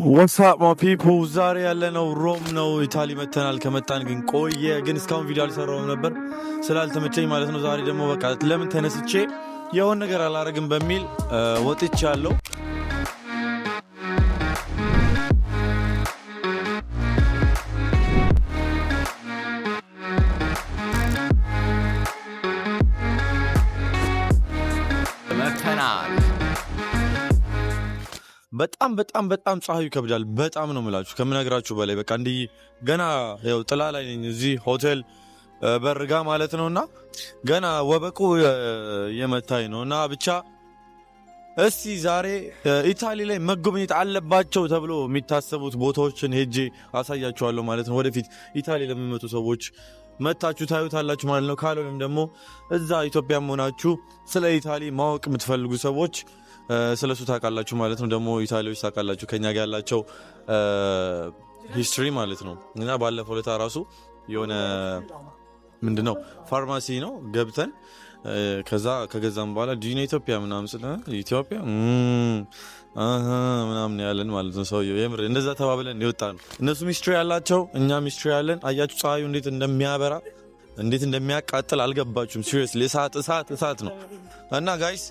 What's up my people? ዛሬ ያለነው ሮም ነው። ኢታሊ መተናል። ከመጣን ግን ቆየ። ግን እስካሁን ቪዲዮ አልሰራውም ነበር ስላልተመቸኝ ማለት ነው። ዛሬ ደግሞ በቃ ለምን ተነስቼ የሆነ ነገር አላረግም በሚል ወጥቻለሁ። በጣም ፀሐዩ ይከብዳል። በጣም ነው የምላችሁ ከምነግራችሁ በላይ በቃ እንዲህ ገና ያው ጥላ ላይ ነኝ እዚህ ሆቴል በርጋ ማለት ነውና ገና ወበቁ የመታኝ ነውና ብቻ እስቲ ዛሬ ኢታሊ ላይ መጎብኘት አለባቸው ተብሎ የሚታሰቡት ቦታዎችን ሄጄ አሳያችኋለሁ ማለት ነው። ወደፊት ኢታሊ ለሚመጡ ሰዎች መታችሁ ታዩታላችሁ ማለት ነው። ካልሆነም ደግሞ እዛ ኢትዮጵያም ሆናችሁ ስለ ኢታሊ ማወቅ የምትፈልጉ ሰዎች ስለሱ ታውቃላችሁ ማለት ነው። ደግሞ ኢታሊዎች ታውቃላችሁ ከኛ ጋር ያላቸው ሂስትሪ ማለት ነው። እና ባለፈው ለታ ራሱ የሆነ ምንድነው ፋርማሲ ነው ገብተን ከዛ ከገዛም በኋላ ዲና ኢትዮጵያ ምናምን ስለ ኢትዮጵያ ምናምን ያለን ማለት ነው። ሰውየው የምር እንደዛ ተባብለን ይወጣ ነው። እነሱ ሂስትሪ ያላቸው እኛ ሂስትሪ ያለን። አያችሁ ፀሐዩ እንዴት እንደሚያበራ እንዴት እንደሚያቃጥል አልገባችሁም? ሲሪየስሊ እሳት ነው። እና ጋይስ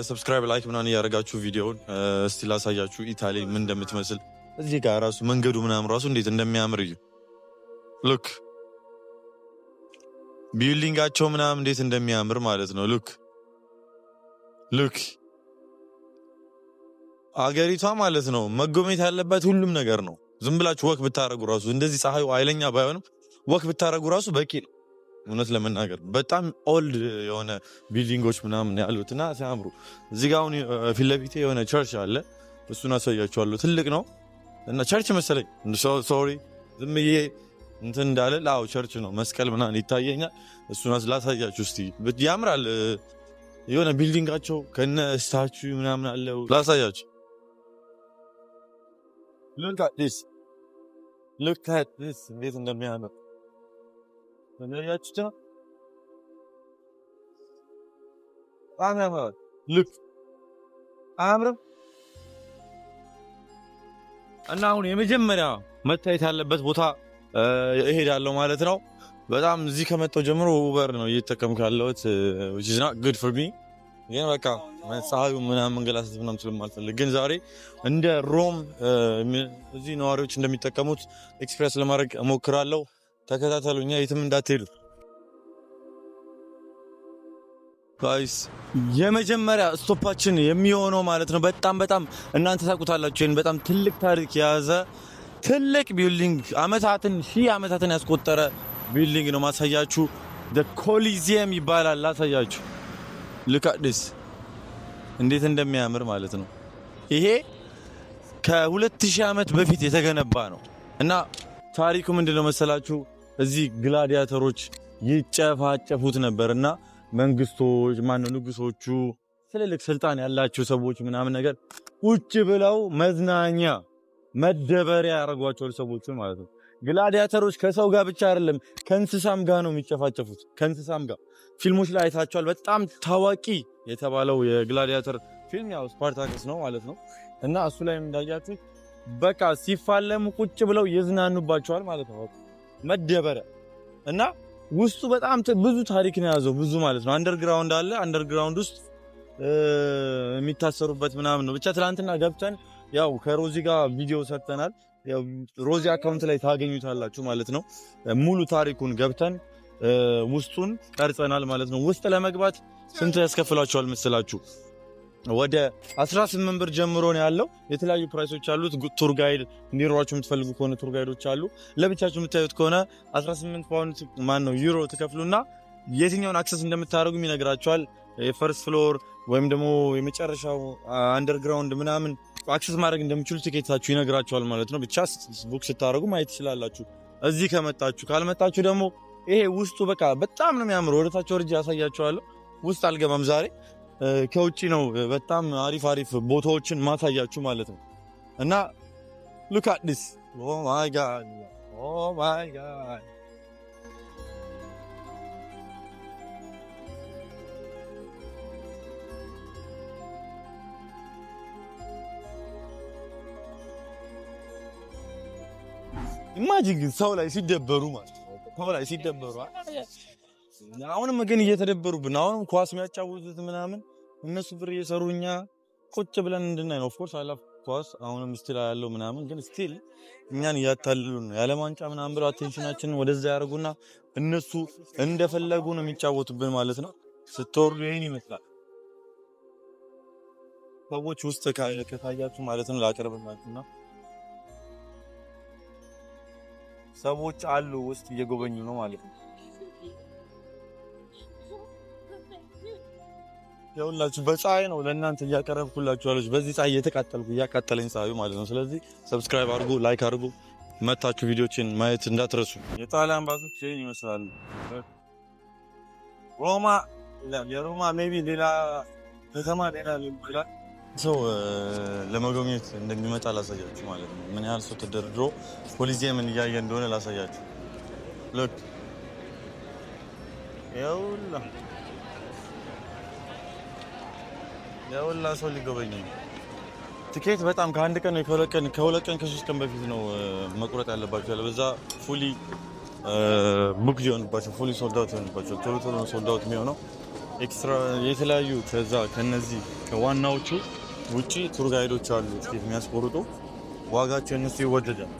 ሰብስክራይብ ላይክ ምናምን ያደርጋችሁ ቪዲዮውን እስቲ ላሳያችሁ ኢታሊ ምን እንደምትመስል። እዚህ ጋር ራሱ መንገዱ ምናምን ራሱ እንዴት እንደሚያምር እዩ። ሉክ ቢልዲንጋቸው ምናምን እንዴት እንደሚያምር ማለት ነው። ሉክ አገሪቷ ማለት ነው መጎብኘት ያለበት ሁሉም ነገር ነው። ዝም ብላችሁ ወክ ብታረጉ ራሱ እንደዚህ ፀሐዩ ኃይለኛ ባይሆንም ወክ ብታረጉ ራሱ በቂ ነው። እውነት ለመናገር በጣም ኦልድ የሆነ ቢልዲንጎች ምናምን ያሉትና ሲያምሩ። እዚህ ጋር አሁን ፊት ለፊቴ የሆነ ቸርች አለ። እሱን አሳያችኋለሁ። ትልቅ ነው እና ቸርች መሰለኝ። ሶሪ ዝም ብዬ እንትን እንዳለ ላው ቸርች ነው። መስቀል ምናምን ይታየኛል። እሱን ላሳያችሁ እስቲ። ያምራል የሆነ ቢልዲንጋቸው ከነ ስታቹ ምናምን አለው። ላሳያችሁ። ሉክ አት ዲስ እንዴት እንደሚያምር ያችሁታ ሉክ አምረም። እና አሁን የመጀመሪያ መታየት ያለበት ቦታ እሄዳለሁ ማለት ነው። በጣም እዚህ ከመጣሁ ጀምሮ ኡበር ነው እየተጠቀምኩ ያለሁት which is not good for me። ግን በቃ ፀሐዩ ምናምን መንገላታት ምናምን ስለማልፈልግ ግን ዛሬ እንደ ሮም እዚህ ነዋሪዎች እንደሚጠቀሙት ኤክስፕረስ ለማድረግ እሞክራለሁ። ተከታተሉኛ፣ የትም እንዳትሄዱ ጋይስ። የመጀመሪያ ስቶፓችን የሚሆነው ማለት ነው በጣም እናንተ ታውቁታላችሁ ይሄን በጣም ትልቅ ታሪክ የያዘ ትልቅ ቢልዲንግ ሺህ ዓመታትን ያስቆጠረ ቢልዲንግ ነው ማሳያችሁ። the ኮሊዚየም ይባላል። ላሳያችሁ። look at this እንዴት እንደሚያምር ማለት ነው። ይሄ ከ2000 ዓመት በፊት የተገነባ ነው እና ታሪኩ ምንድነው መሰላችሁ? እዚህ ግላዲያተሮች ይጨፋጨፉት ነበርና መንግስቶች ንጉሶቹ ትልልቅ ስልጣን ያላቸው ሰዎች ምናምን ነገር ቁጭ ብለው መዝናኛ መደበሪያ ያደርጓቸው ሰዎች ማለት ነው። ግላዲያተሮች ከሰው ጋር ብቻ አይደለም ከእንስሳም ጋር ነው የሚጨፋጨፉት። ከእንስሳም ጋር ፊልሞች ላይ አይታችኋል። በጣም ታዋቂ የተባለው የግላዲያተር ፊልም ያው ስፓርታከስ ነው ማለት ነው። እና እሱ ላይም እንዳያችሁ በቃ ሲፋለሙ ቁጭ ብለው ይዝናኑባቸዋል ማለት ነው። መደበሪያ እና ውስጡ በጣም ብዙ ታሪክ ነው ያዘው። ብዙ ማለት ነው። አንደርግራውንድ አለ። አንደርግራውንድ ውስጥ የሚታሰሩበት ምናምን ነው። ብቻ ትናንትና ገብተን ያው ከሮዚ ጋር ቪዲዮ ሰርተናል። ያው ሮዚ አካውንት ላይ ታገኙታላችሁ ማለት ነው። ሙሉ ታሪኩን ገብተን ውስጡን ቀርጸናል ማለት ነው። ውስጥ ለመግባት ስንት ያስከፍላችኋል መሰላችሁ? ወደ 18 ብር ጀምሮ ነው ያለው። የተለያዩ ፕራይሶች አሉት። ቱር ጋይድ እንዲሯችሁ የምትፈልጉ ከሆነ ቱር ጋይዶች አሉ። ለብቻችሁ የምታዩት ከሆነ 18 ፓውንድ ዩሮ ትከፍሉና የትኛውን አክሰስ እንደምታደርጉ ይነግራችኋል። የፈርስት ፍሎር ወይም ደግሞ የመጨረሻው አንደርግራውንድ ምናምን አክሰስ ማድረግ እንደምትችሉ ቲኬታችሁ ይነግራችኋል ማለት ነው። ብቻ ቡክ ስታደርጉ ማየት ትችላላችሁ እዚህ ከመጣችሁ። ካልመጣችሁ ደግሞ ይሄ ውስጡ በቃ በጣም ነው የሚያምር። ወደታችሁ ወርጄ ያሳያችኋለሁ። ውስጥ አልገባም ዛሬ ከውጪ ነው በጣም አሪፍ ቦታዎችን ማሳያችሁ ማለት ነው። እና look at this oh my god ኢማጂን ሰው ላይ ሲደበሩ ማለት ሰው ላይ ሲደበሩ አሁንም ግን እየተደበሩብን አሁንም ኳስ የሚያጫውቱት ምናምን እነሱ ብር እየሰሩኛ ቁጭ ብለን እንድናይ ነው ኦፍ ኮርስ አይ ላቭ ኳስ አሁንም ስቲል ያለው ምናምን ግን ስቲል እኛን ያታልሉን ያለ ማንጫ ምናምን ብለው አቴንሽናችንን ወደዛ ያደርጉና እነሱ እንደፈለጉ ነው የሚጫወቱብን ማለት ነው ስትወርዱ ይሄን ይመስላል ሰዎች ውስጥ ከታያችሁ ማለት ነው ላቀርብላችሁና ሰዎች አሉ ውስጥ እየጎበኙ ነው ማለት ነው ያውላችሁ በፀሐይ ነው ለእናንተ እያቀረብኩላችሁ አለች በዚህ ፀሐይ እያቃጠለኝ ፀሐዩ ማለት ነው ስለዚህ ሰብስክራይብ አድርጉ ላይክ አድርጉ መታችሁ ቪዲዮችን ማየት እንዳትረሱ የጣሊያን ባሶች ይሄን ይመስላሉ የሮማ ሜቢ ሌላ ከተማ ሌላ ይችላል ሰው ለመጎብኘት እንደሚመጣ ላሳያችሁ ማለት ነው ምን ያህል ሰው ተደርድሮ ኮሊዚየምን እያየ እንደሆነ ላሳያችሁ ሎክ ያውላ ሰው ሊጎበኝ ቲኬት በጣም ከአንድ ቀን ነው ከሁለት ቀን ከሶስት ቀን በፊት ነው መቁረጥ ያለባችሁ ያለበዛ ፉሊ ቡክ ይሆንባችሁ ፉሊ ሶልድ አውት ይሆንባችሁ ቶሎ ነው ሶልድ አውት የሚሆነው ኤክስትራ የተለያዩ ከነዚህ ከዋናዎቹ ውጪ ቱር ጋይዶች አሉ ቲኬት የሚያስቆርጡ ዋጋቸው እነሱ ይወደዳል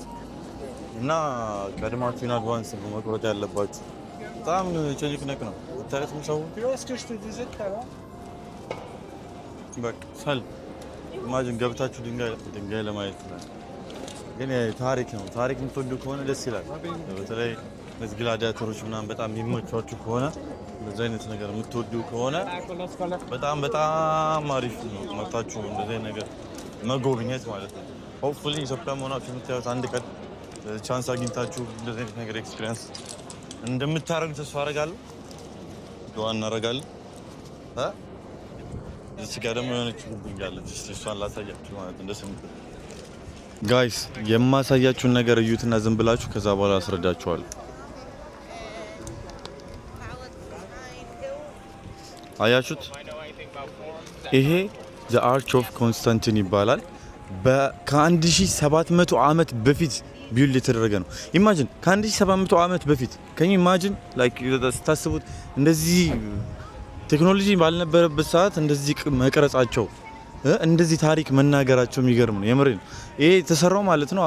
እና ቀድማችሁ ኢን አድቫንስ ነው መቁረጥ ያለባችሁ በጣም ጭንቅንቅ ነው ታሪክም ሰው በቃ ሰል ኢማጂን ገብታችሁ ድንጋይ ለማየት ነው ግን ታሪክ ነው ታሪክ የምትወዱ ከሆነ ደስ ይላል በተለይ እነዚህ ግላዲያተሮች ምናምን በጣም የሚመቿችሁ ከሆነ እንደዚህ አይነት ነገር የምትወዱ ከሆነ በጣም አሪፍ ነው መጣችሁ እንደዚህ ነገር መጎብኘት ማለት ነው ሆፕፉሊ ኢትዮጵያ ሆናችሁ የምታዩት አንድ ቀን ቻንስ አግኝታችሁ እንደዚህ አይነት ነገር ኤክስፒሪየንስ እንደምታረጉ ተስፋ አደርጋለሁ ዱአ እናደርጋለን እዚህ ጋር ደግሞ የሆነች ድንጋለች እሷን ላሳያችሁ ማለት እንደሰምኩ ጋይስ የማሳያችሁን ነገር እዩትና ዝም ብላችሁ ከዛ በኋላ አስረዳችኋለሁ አያችሁት ይሄ the arch of Constantine ይባላል ከ1700 ዓመት በፊት ቢውልድ የተደረገ ነው ኢማጂን ከ1700 ዓመት በፊት ከኝ ኢማጂን ላይክ ታስቡት እንደዚህ ቴክኖሎጂ ባልነበረበት ሰዓት እንደዚህ መቀረጻቸው እንደዚህ ታሪክ መናገራቸው የሚገርም ነው የምሬ ነው ይሄ የተሰራው ማለት ነው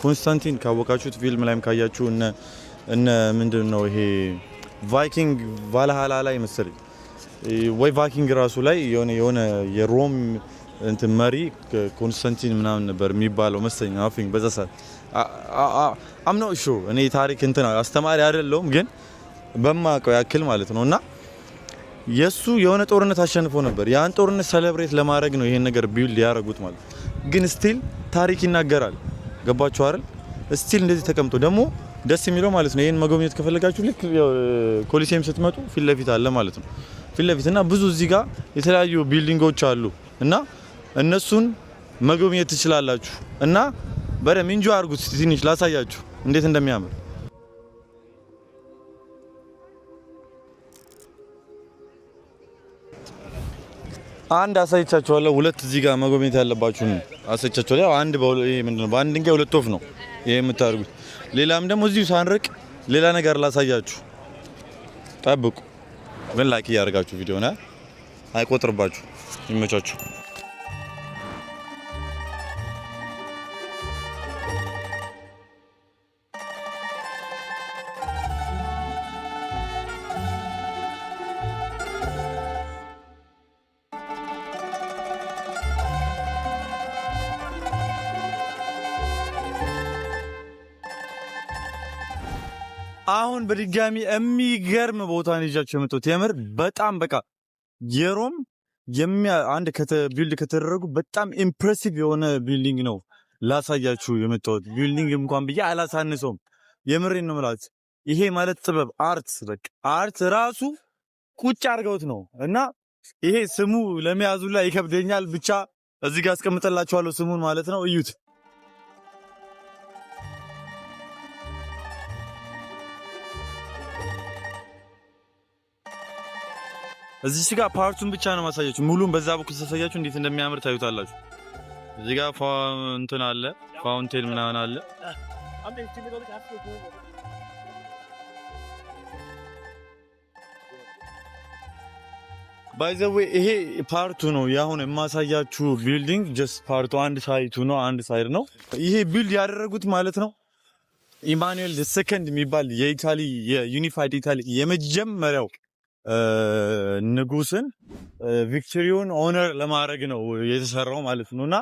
ኮንስታንቲን ካወቃችሁት ፊልም ላይም ካያችሁ እነ ምንድነው ይሄ ቫይኪንግ ቫልሃላ ላይ መሰለኝ ወይ ቫይኪንግ ራሱ ላይ የሆነ የሮም እንትን መሪ ኮንስታንቲን ምናምን ነበር የሚባለው መሰለኝ አፊንግ በዛ ሰዓት አም ኖት ሹር እኔ ታሪክ እንትን አስተማሪ አይደለሁም ግን በማውቀው ያክል ማለት ነውና የሱ የሆነ ጦርነት አሸንፎ ነበር ያን ጦርነት ሴሌብሬት ለማድረግ ነው ይሄን ነገር ቢውልድ ያደረጉት ማለት ግን ስቲል ታሪክ ይናገራል ገባችሁ አይደል ስቲል እንደዚህ ተቀምጦ ደግሞ ደስ የሚለው ማለት ነው ይሄን መጎብኘት ከፈለጋችሁ ልክ ኮሊሲየም ስትመጡ ፊት ለፊት አለ ማለት ነው ፊት ለፊት እና ብዙ እዚህ ጋር የተለያዩ ቢልዲንጎች አሉ እና እነሱን መጎብኘት ትችላላችሁ እና በደም እንጆ አድርጉት ትንሽ ላሳያችሁ እንዴት እንደሚያምር አንድ አሳይቻችኋለሁ ሁለት እዚህ ጋር መጎብኘት ያለባችሁ አሳይቻችኋለሁ አንድ ይሄ ምንድነው በአንድ ድንጋይ ሁለት ወፍ ነው ይሄ የምታርጉት ሌላም ደግሞ እዚሁ ሳንርቅ ሌላ ነገር ላሳያችሁ ጠብቁ ግን ላይክ ያርጋችሁ ቪዲዮና አይቆጥርባችሁ ይመቻችሁ አሁን በድጋሚ የሚገርም ቦታን ይዣችሁ የመጣሁት የምር በጣም በቃ የሮም አንድ ቢልድ ከተደረጉ በጣም ኢምፕሬሲቭ የሆነ ቢልዲንግ ነው ላሳያችሁ የመጣሁት ቢልዲንግ እንኳን ብዬ አላሳንሰውም የምሬን ነው ማለት ይሄ ማለት ጥበብ አርት በቃ አርት ራሱ ቁጭ አድርገውት ነው እና ይሄ ስሙ ለመያዙ ላይ ይከብደኛል ብቻ እዚህ ጋር አስቀምጠላችኋለሁ ስሙን ማለት ነው እዩት እዚህ ጋር ፓርቱን ብቻ ነው ማሳያችሁ ሙሉን በዛ በኩል ተሳያችሁ እንዴት እንደሚያምር ታዩታላችሁ እዚህ ጋር እንትን አለ ፋውንቴን ምናምን አለ ባይ ዘ ዌይ ይሄ ፓርቱ ነው ያሁን የማሳያችሁ ቢልዲንግ ጀስት ፓርቱ አንድ ሳይቱ ነው አንድ ሳይድ ነው ይሄ ቢልድ ያደረጉት ማለት ነው ኢማኑኤል ሰከንድ የሚባል የኢታሊ የዩኒፋይድ ኢታሊ የመጀመሪያው ንጉስን ቪክቶሪውን ኦነር ለማድረግ ነው የተሰራው ማለት ነውና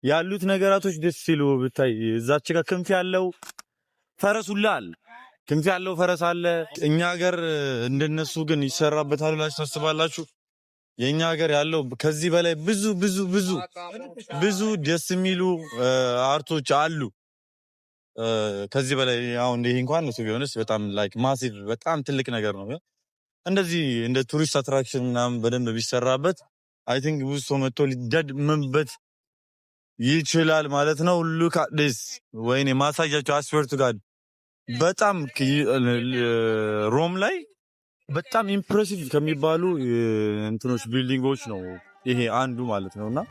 ያሉት ነገራቶች ደስ ሲሉ ብታይ እዛች ጋር ክንፍ ያለው ፈረስ ሁላ አለ ክንፍ ያለው ፈረስ አለ እኛ ሀገር እንደነሱ ግን ይሰራበታል ብላችሁ ታስባላችሁ የኛ ሀገር ያለው ከዚህ በላይ ብዙ ደስ የሚሉ አርቶች አሉ ከዚህ በላይ አሁን ይሄ እንኳን ነው ቢሆንስ በጣም ላይክ ማሲቭ በጣም ትልቅ ነገር ነው እንደዚህ እንደ ቱሪስት አትራክሽን ምናምን በደንብ ቢሰራበት አይ ቲንክ ብዙ ሰው መጥቶ ሊደድምበት ይችላል ማለት ነው ሉክ አት ዲስ ወይኔ ማሳያቸው አስወርቱ ጋር በጣም ሮም ላይ በጣም ኢምፕሬሲቭ ከሚባሉ እንትኖች ቢልዲንጎች ነው ይሄ አንዱ ማለት ነውና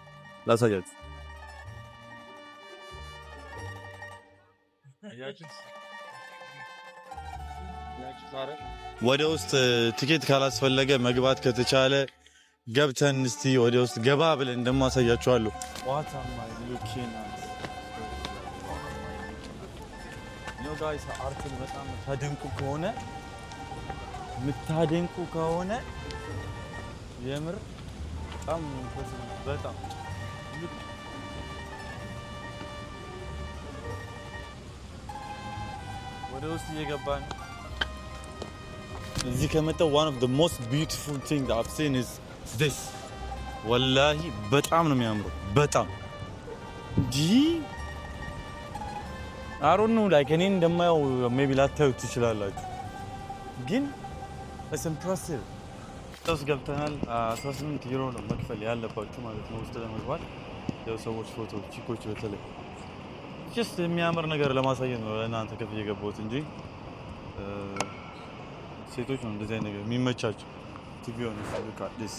ላሳያችሁ ወደ ውስጥ ቲኬት ካላስፈለገ መግባት ከተቻለ ገብተን እስቲ ወደ ውስጥ ገባ ብለን እንደማሳያችኋለሁ ነው ጋይስ አርቱን በጣም ምታደንቁ ከሆነ የምር በጣም ወደ ውስጥ እየገባን እዚህ ከመጣው one of the most beautiful thing that I've seen is this ወላሂ በጣም ነው የሚያምረው በጣም I don't know like እኔ እንደማየው maybe ላታዩት ትችላላችሁ ግን it's impressive ውስጥ ገብተናል 18 ዩሮ ነው መክፈል ያለባችሁ ማለት ነው ውስጥ ለመግባት ያው ሰዎች ፎቶ ቺኮች በተለይ just የሚያምር ነገር ለማሳየት ነው ለእናንተ ከፍ እየገባሁት እንጂ ሴቶች ነው እንደዚህ አይነት ነገር የሚመቻቸው to be honest look at this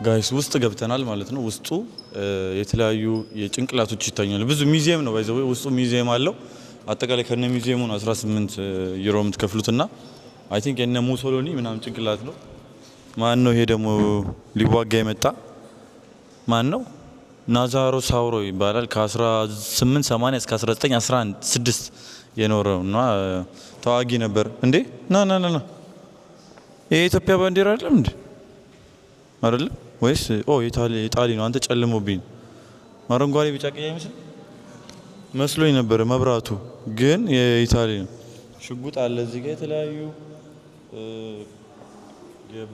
ጋይስ ውስጥ ገብተናል ማለት ነው ውስጡ የተለያዩ የጭንቅላቶች ይታያሉ ብዙ ሙዚየም ነው ባይዘው ውስጡ ሙዚየም አለው አጠቃላይ ከነ ሙዚየሙ 18 ዩሮ የምትከፍሉትና አይ ቲንክ የነ ሙሶሎኒ ምናምን ጭንቅላት ነው ማን ነው ይሄ ደግሞ ሊዋጋ የመጣ ማን ነው ናዛሮ ሳውሮ ይባላል ከ1880 እስከ 1916 የኖረውና ተዋጊ ነበር እንዴ ና የኢትዮጵያ ባንዲራ አይደለም እንዴ አይደለም ወይስ ኢታሊ ነው አንተ ጨልሞብኝ አረንጓዴ ቢጫ ቀይ አይመስል መስሎኝ ነበር መብራቱ ግን የኢታሊ ነው ሽጉጥ አለ እዚህ ጋር የተለያዩ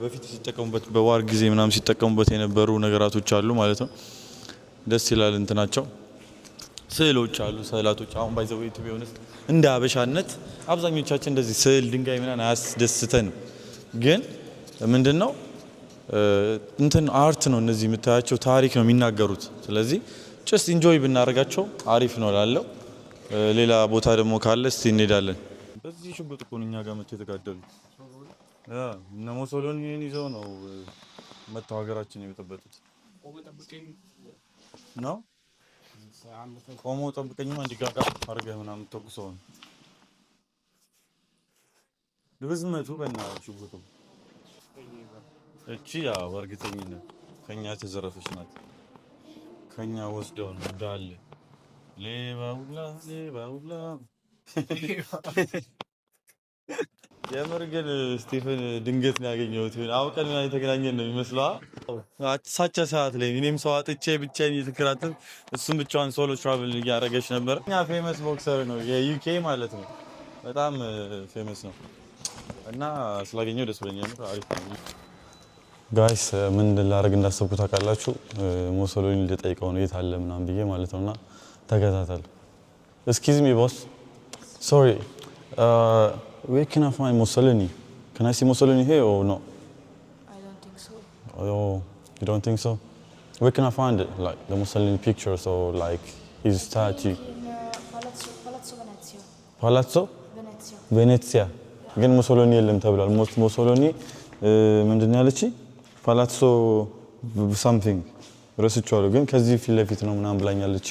በፊት ሲጠቀሙበት በዋር ጊዜ ምናምን ሲጠቀሙበት የነበሩ ነገራቶች አሉ ማለት ነው ደስ ይላል እንትናቸው ስዕሎች አሉ ስዕላቶች አሁን ባይዘው ኢትዮጵያ ሆነስ እንደ አበሻነት አብዛኞቻችን እንደዚህ ስዕል ድንጋይ ምናምን አያስደስተን ግን ምንድነው እንትን አርት ነው እነዚህ የምታያቸው ታሪክ ነው የሚናገሩት ስለዚህ just enjoy ብናደርጋቸው አሪፍ ነው ላለው ሌላ ቦታ ደግሞ ካለ እስቲ እንሄዳለን በዚህ ሽጉጥ እኮ እኛ ጋር መጥተው የተጋደሉት እነ ሙሶሎኒን ይዘው ነው መጥተው ሀገራችን የበጠበጡት ነው ቆሞ ጠብቀኝማ እንዲጋጋ አድርገህ ምናምን ተኩሰው ድብዝመቱ በእናትህ ሽጉጡ እቺ ያው በእርግጠኝነት ከኛ ተዘረፈች ናት ከኛ ወስደው ነው እንዳለ ሌባውላ የምር ግን ስቲፈን ድንገት ነው ያገኘሁት አውቀን ነው የተገናኘን ነው የሚመስለው አሳቻ ሰዓት ላይ እኔም ሰው አጥቼ ብቻዬን እየተከራተትኩ እሱም ብቻውን ሶሎ ትራቨል እያደረገች ነበር እኛ ፌመስ ቦክሰር ነው የዩኬ ማለት ነው በጣም ፌመስ ነው እና ስላገኘው ደስ ብሎኛል አሪፍ ነው ጋይስ ምን ላደርግ እንዳሰብኩ ታውቃላችሁ ሙሶሎኒ ልጠይቀው ነው የት አለ ምናምን ብዬ ማለት ነውና ተከታተል excuse me boss sorry where can I find Mussolini can I see Mussolini here or no I don't think so oh you don't think so where can I find it like the Mussolini pictures or like his statue Palazzo Venezia. Venezia ግን ሙሶሎኒ የለም ተብሏል ሙሶሎኒ ምንድነው ያለች Palazzo something ረስቼዋለሁ ግን ከዚህ ፊት ለፊት ነው ምናምን ብላኛለች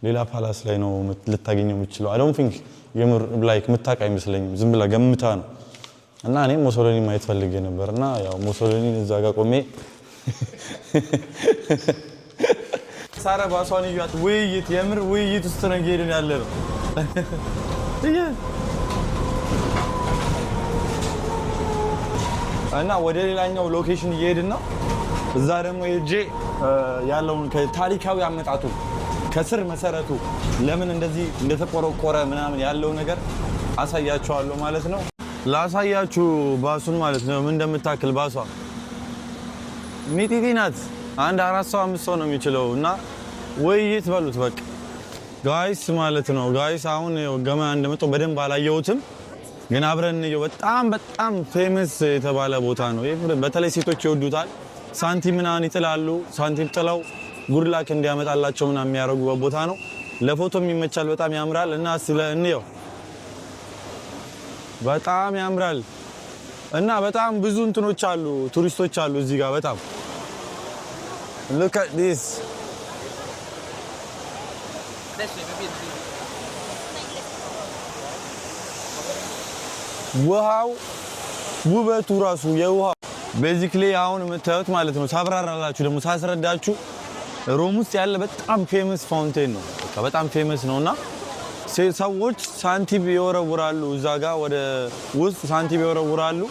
ሌላ ፓላስ ላይ ነው ልታገኘው የምትችለው I don't think የምር ላይክ ምታቃ አይመስለኝም ዝም ብላ ገምታ ነው እና እኔ ሙሶሎኒ ማየት ፈልጌ ነበርና ያው ሙሶሎኒ እዛ ጋር ቆሜ ሳራ ባሷን ይያት ውይይት የምር ውይይት ውስጥ ነው እየሄድን ያለ ነው እና ወደ ሌላኛው ሎኬሽን እየሄድን ነው እዛ ደግሞ ሄጄ ያለውን ከታሪካዊ አመጣጡ ከስር መሰረቱ ለምን እንደዚህ እንደተቆረቆረ ምናምን ያለው ነገር አሳያችኋለሁ ማለት ነው ላሳያችሁ ባሱን ማለት ነው ምን እንደምታክል ባሷ ሚጢጢ ናት አንድ 4 ሰው 5 ሰው ነው የሚችለው እና ውይይት በሉት በቃ ጋይስ ማለት ነው ጋይስ አሁን ገማ እንደመጣው በደንብ አላየሁትም ግን አብረን ነው በጣም ፌመስ የተባለ ቦታ ነው በተለይ ሴቶች ይወዱታል ሳንቲም ምናምን ይጥላሉ ሳንቲም ጥለው ጉድላክ እንዲያመጣላቸው ምናምን የሚያረጉበት ቦታ ነው ለፎቶም ይመቻል በጣም ያምራል እና ስለእንየው በጣም ያምራል እና በጣም ብዙ እንትኖች አሉ ቱሪስቶች አሉ እዚህ ጋር በጣም look at this ውሃው ውበቱ ራሱ የውሃው ቤዚክሊ አሁን የምታዩት ማለት ነው ሳብራራላችሁ ደግሞ ሳስረዳችሁ ሮም ውስጥ ያለ በጣም ፌመስ ፋውንቴን ነው በጣም ፌመስ ነውና ሰዎች ሳንቲም ይወረውራሉ እዛ ጋር ወደ ውስጥ ሳንቲም ይወረውራሉ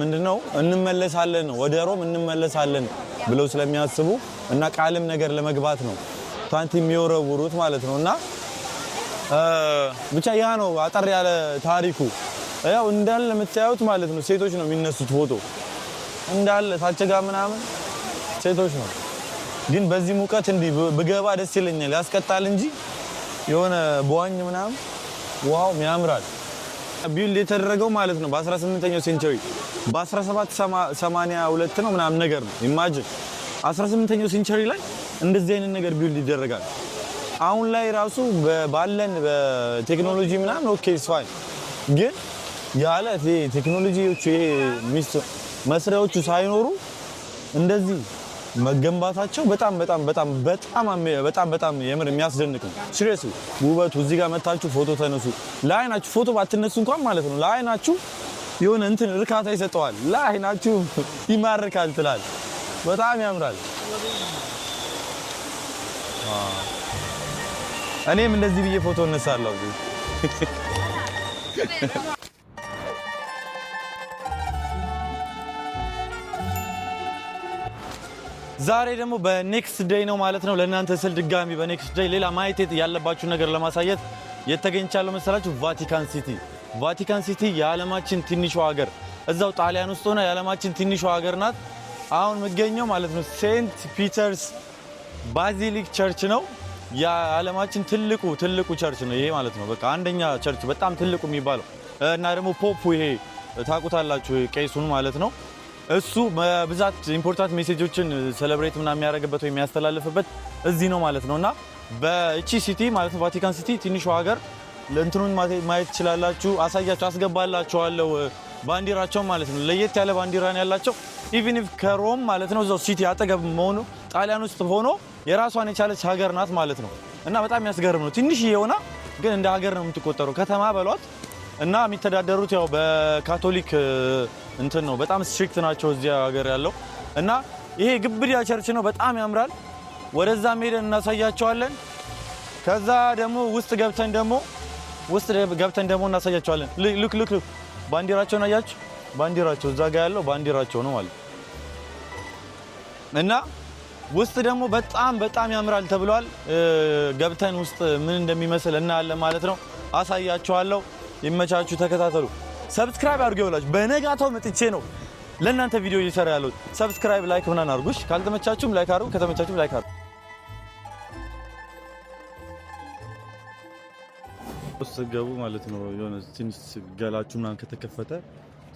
ምንድነው እንመለሳለን ወደ ሮም እንመለሳለን ብለው ስለሚያስቡ እና ቃልም ነገር ለመግባት ነው ሳንቲም ይወረውሩት ማለት ነውና ብቻ ያ ነው አጠር ያለ ታሪኩ ያው እንዳለ የምታዩት ማለት ነው ሴቶች ነው የሚነሱት ፎቶ እንዳለ ታቸጋ ምናምን ሴቶች ነው ግን በዚህ ሙቀት እንዲ በገባ ደስ ይለኛል ያስቀጣል እንጂ የሆነ በዋኝ ምናምን ዋው ያምራል ቢልድ የተደረገው ማለት ነው በ18ኛው ሴንቸሪ በ1782 ነው ምናምን ነገር ነው ኢማጂን 18ኛው ሴንቸሪ ላይ እንደዚህ አይነት ነገር ቢልድ ይደረጋል አሁን ላይ ራሱ ባለን በቴክኖሎጂ ምናምን ኦኬ ፋይን ግን ያለ ቴክኖሎጂዎቹ መስሪያዎቹ ሳይኖሩ እንደዚህ መገንባታቸው በጣም የምር የሚያስደንቅ ነው ሲሪየስሊ ውበቱ እዚህ ጋር መታችሁ ፎቶ ተነሱ ለአይናችሁ ፎቶ ባትነሱ እንኳን ማለት ነው ለአይናችሁ የሆነ እንትን እርካታ ይሰጠዋል ለአይናችሁ ይማርካል ትላል በጣም ያምራል እኔም እንደዚህ ብዬ ፎቶ እነሳለሁ ዛሬ ደግሞ በኔክስት ዴይ ነው ማለት ነው ለእናንተ ስል ድጋሚ በኔክስት ዴይ ሌላ ማየት ያለባችሁ ነገር ለማሳየት የተገኝቻለሁ መሰላችሁ ቫቲካን ሲቲ የዓለማችን ትንሿ ሀገር እዛው ጣሊያን ውስጥ ሆነ የዓለማችን ትንሿ ሀገር ናት አሁን መገኘው ማለት ነው ሴንት ፒተርስ ባዚሊክ ቸርች ነው የዓለማችን ትልቁ ቸርች ነው ይሄ ማለት ነው በቃ አንደኛ ቸርች በጣም ትልቁ የሚባለው እና ደግሞ ፖፑ ይሄ ታቁታላችሁ ቄሱን ማለት ነው እሱ በብዛት ኢምፖርታንት ሜሴጆችን ሴሌብሬት ምናምን የሚያደርግበት ወይ የሚያስተላልፍበት እዚህ ነው ማለት ነውና በእቺ ሲቲ ማለት ነው ቫቲካን ሲቲ ትንሿ ሀገር ለእንትኑን ማየት ይችላልላችሁ አሳያችሁ አስገባላችኋለሁ ባንዲራቸው ማለት ነው ለየት ያለ ባንዲራን ያላቸው ኢቭን ኢፍ ከሮም ማለት ነው እዛው ሲቲ አጠገብ መሆኑ ጣሊያን ውስጥ ሆኖ የራሷን የቻለች ሀገር ናት ማለት ነው እና በጣም ያስገርም ነው ትንሽ የሆነ ግን እንደ ሀገር ነው የምትቆጠረው ከተማ በሏት እና የሚተዳደሩት ያው በካቶሊክ እንትን ነው በጣም ስትሪክት ናቸው እዚህ ሀገር ያለው እና ይሄ ግብዳ ቸርች ነው በጣም ያምራል ወደዛ ሄደን እናሳያቸዋለን ከዛ ደግሞ ውስጥ ገብተን ደግሞ እናሳያቸዋለን ሉክ ባንዲራቸውን አያችሁ ባንዲራቸው እዛ ጋር ያለው ባንዲራቸው ነው ማለት እና ውስጥ ደግሞ በጣም ያምራል ተብሏል ገብተን ውስጥ ምን እንደሚመስል እናያለን ማለት ነው አሳያቸዋለሁ ይመቻችሁ ተከታተሉ ሰብስክራይብ አድርጉ ይላችሁ በነጋታው መጥቼ ነው ለእናንተ ቪዲዮ እየሰራ ያለው ሰብስክራይብ ላይክ ምናምን አድርጉሽ ካልተመቻችሁም ላይክ አድርጉ ከተመቻችሁም ላይክ አድርጉ ወስገቡ ማለት ነው የሆነ ትንሽ ገላችሁ ምናምን ከተከፈተ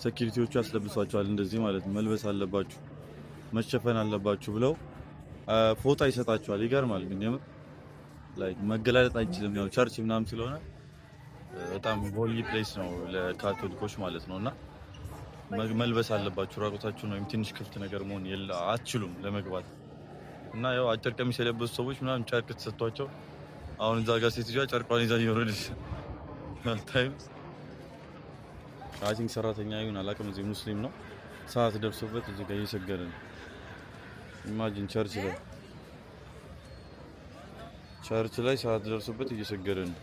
ሴኩሪቲዎቹ ያስለብሷቸዋል እንደዚህ ማለት ነው መልበስ አለባችሁ መሸፈን አለባችሁ ብለው ፎጣ ይሰጣቸዋል ይገርማል ግን የምር ላይክ መገላለጥ አይችልም ያው ቸርች ምናምን ስለሆነ በጣም ሆሊ ፕሌስ ነው ለካቶሊኮች ማለት ነውና መልበስ አለባችሁ ራቆታችሁ ነው ትንሽ ክፍት ነገር መሆን አትችሉም ለመግባት እና ያው አጭር ቀሚስ የለበሱ ሰዎች ምናምን ጨርቅ ተሰጥቷቸው አሁን እዛ ጋር ሴትዮዋ ጨርቋን ይዛ እየወረደች ታይም አጂን ሰራተኛ ይሁን አላውቅም እዚህ ሙስሊም ነው ሰዓት ደርሶበት እዚህ ጋር እየሰገደ ነው ኢማጂን ቸርች ላይ ሰዓት ደርሶበት እየሰገደ ነው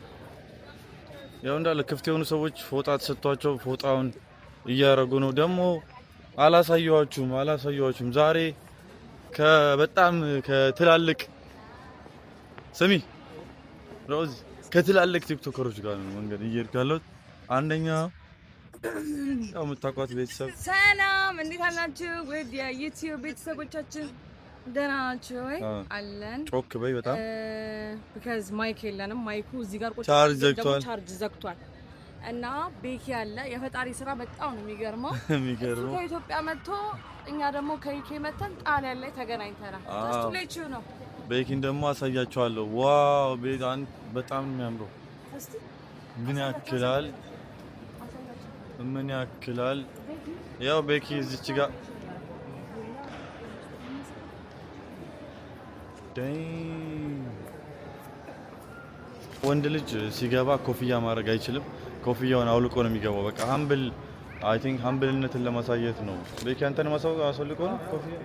ያው እንዳለ ክፍት የሆኑ ሰዎች ፎጣ ተሰጥቷቸው ፎጣውን እያረጉ ነው ደግሞ አላሳየዋችሁም ዛሬ በጣም ከትላልቅ ስሚ ሮዚ ከትላልቅ ቲክቶከሮች ጋር ነው መንገድ እየሄድካለው አንደኛ ያው የምታውቋት ቤተሰብ ሰላም እንዴት አላችሁ ወደ የዩቲዩብ ቤተሰቦቻችን ደህና ናችሁ ወይ አለን ጮክ በይ በጣም because ማይክ የለንም ማይኩ እዚህ ጋር ቁጭ ቻርጅ ዘግቷል እና ቤኪ ያለ የፈጣሪ ስራ በጣም ነው የሚገርመው ከኢትዮጵያ መጥቶ እኛ ደግሞ ከዩኬ መተን ጣሊያን ላይ ተገናኝተናል እሱ ለቹ ነው ቤኪን ደግሞ አሳያችኋለሁ ዋው ቤታን በጣም ነው የሚያምረው ምን ያክላል ያው ቤኪ እዚች ጋር ወንድ ልጅ ሲገባ ኮፍያ ማድረግ አይችልም ኮፍያውን አውልቆ ነው የሚገባው በቃ ሃምብል አይ ቲንክ ሃምብልነትን ለማሳየት ነው ቤኪ አንተን አስወልቆ ነው ኮፍያ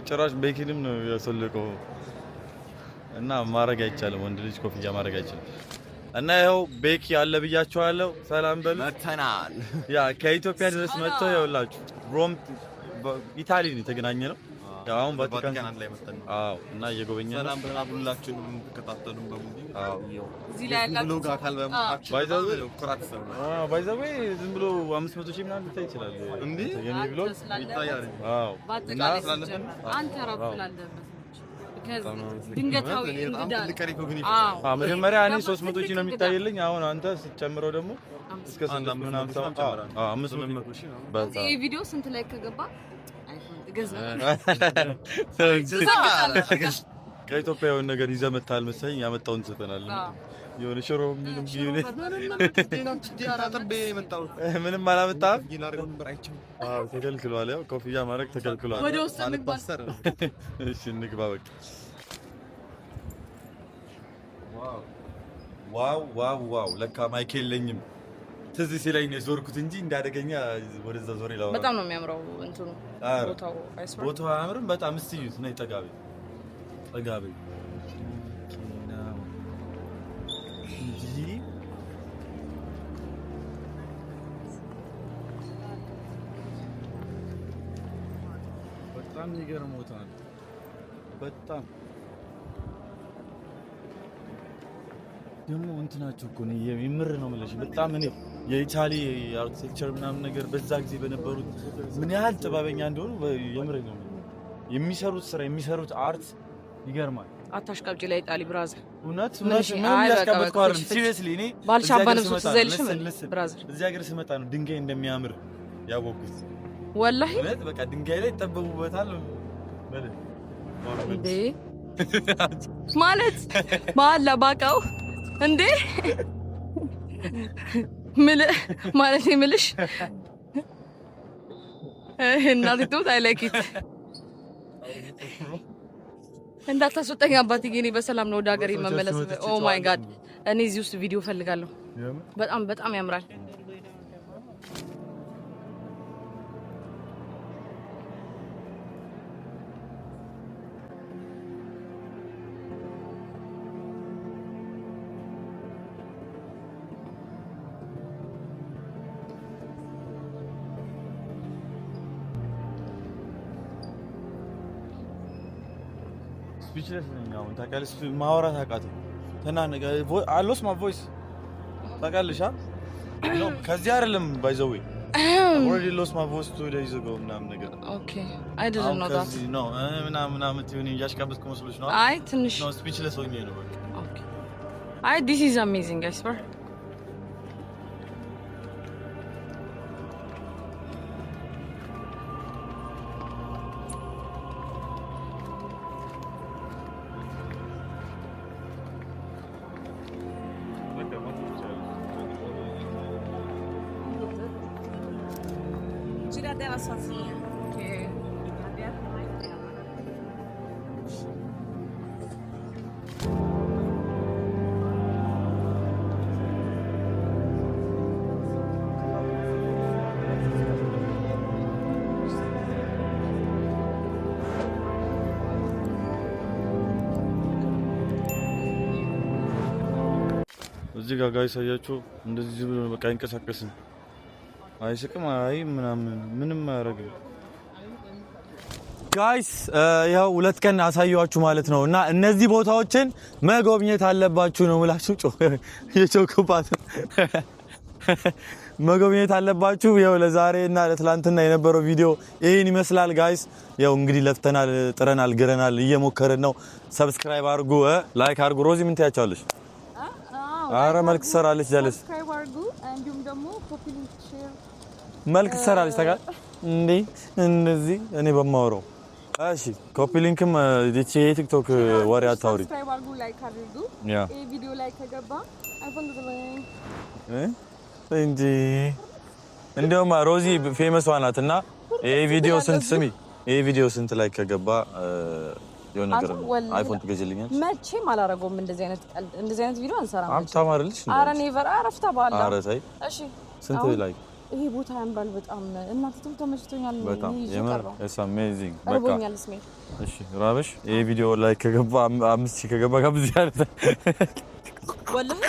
ጭራሽ ቤኪንም ነው ያስወልቀው እና ማድረግ አይቻልም ወንድ ልጅ ኮፍያ ማድረግ አይችልም እና ያው ቤኪ አለ ብያችኋለሁ ሰላም በሉ መተናል ያ ከኢትዮጵያ ድረስ መጥቶ ያውላችሁ ሮም ኢታሊ ነው የተገናኘ ነው ያው አሁን ቫቲካን ላይ መጥተን አዎ እና እየጎበኘ ሰላም ብላችሁንም ተከታተሉን በሙሉ አዎ እዚህ ላይ ያላችሁ ብሎግ አካል ባይዘው ኩራት ሰው ባይዘው ዝም ብሎ 500 ሺህ ምናምን ልታይ ይችላል እንዴ የኔ ብሎግ ይታያል አዎ አንተ ራሱ ስላለበት ድንገታዊ እንግዳ መጀመሪያ እኔ 300 ሺህ ነው የሚታየልኝ አሁን አንተ ስትጨምረው ደግሞ እስከ 500 ሺህ በዚህ ቪዲዮ ስንት ላይ ከገባ ከኢትዮጵያ የሆነ ነገር ይዘህ መጥተሃል መሰለኝ ያመጣውን ትሰጠናል የሆነ ሽሮ ምንም አላመጣህም ተከልክሏል ያው ኮፍያ ማድረግ ተከልክሏል እሺ እንግባ በቃ ዋው ለካ ማይክ የለኝም ትዝ ሲለኝ ነው ዞርኩት እንጂ እንዳደገኛ ወደዛ ዞር ይላል በጣም ነው የሚያምረው እንትኑ ቦታው አያምርም በጣም እስቲዩት ነይ ጠጋቢ እንጂ በጣም ይገርም ቦታ ነው በጣም ደግሞ እንትናቸው እኮ ነው የሚምር ነው ማለት በጣም እኔ የኢታሊ አርኪቴክቸር ምናምን ነገር በዛ ጊዜ በነበሩት ምን ያህል ጥበበኛ እንደሆኑ የምር ነው የሚሰሩት ስራ የሚሰሩት አርት ይገርማል አታሽቃብጪ ላይ ኢታሊ ብራዘር እውነት ምንም ያስቀበጥኩ አይደለም ሲሪየስሊ እኔ ባልሻባን ዘልሽም ብራዘር እዚህ ሀገር ስመጣ ነው ድንጋይ እንደሚያምር ያወቁት ወላሂ እውነት በቃ ድንጋይ ላይ ተጠበቡበታል ማለት እንዴ ማለት ማላ ባቃው እንዴ ማለት ይምልሽ እናት ትውት አይለኪት እንዳታስወጣኝ አባትዬ እኔ በሰላም ነው ወደ ሀገሬ መመለስ ኦ ማይ ጋድ እኔ እዚህ ውስጥ ቪዲዮ ፈልጋለሁ በጣም ያምራል ስፒችለስ ነኝ አሁን ታውቃለሽ ማውራት አቃተኝ ተናነቀ I lost my voice ታውቃለሽ ነው ከዚህ አይደለም by the way I already lost my voice 2 days ago ምናምን ነገር okay I didn't know that no ምናምን ትዩኒ ያሽቃበስኩ መስሎሽ ነው አይ ትንሽ ነው ስፒችለስ ሆኜ ነው በቃ okay this is amazing I swear cadere assassina. Okay. እዚህ ጋር ጋይስ አያችሁ እንደዚህ ብሎ በቃ አይንቀሳቀስም አይስቅም አይ ምንም አያረግም ጋይስ ያው ሁለት ቀን አሳየዋችሁ ማለት ነው እና እነዚህ ቦታዎችን መጎብኘት አለባችሁ ነው ምላችሁ የቾኩባት መጎብኘት አለባችሁ ያው ለዛሬ እና ለትላንትና የነበረው ቪዲዮ ይሄን ይመስላል ጋይስ ያው እንግዲህ ለፍተናል ጥረናል ግረናል እየሞከረን ነው ሰብስክራይብ አድርጉ ላይክ አድርጉ ሮዚ ምን ትያቻለሽ አረ መልክ ሰራለች ጀለስ ሰብስክራይብ አድርጉ እንዲሁም ደግሞ ኮፒ ሊንክ ሼር መልክ ሰራለች ታውቃ እንዴ እንደዚህ እኔ በማወራው እሺ ኮፒ ሊንክም ዲቲ ቲክቶክ ወሬ አታውሪ ሰብስክራይብ አድርጉ ላይክ አድርጉ ይሄ ቪዲዮ ላይ ከገባ አይፎን ገዛለኝ እንጂ እንደውም ሮዚ ፌመስ ዋናትና ይሄ ቪዲዮ ስንት ላይ ከገባ የሆነ ነገር አይፎን ትገዝልኛለሽ መቼም አላረገውም እንደዚህ አይነት ቪዲዮ አንሰራም አምጣ ማርልሽ አረ ኔቨር አረፍታ ባላ አረ ታይ እሺ ስንት ላይ ይሄ ቦታ ያምራል በጣም እናንተም ተመችቶኛል በጣም የምር it's amazing በቃ እሺ ራበሽ ይሄ ቪዲዮ ላይ ከገባ 5000 ከገባ ጋብዝ ያለ ወላሂ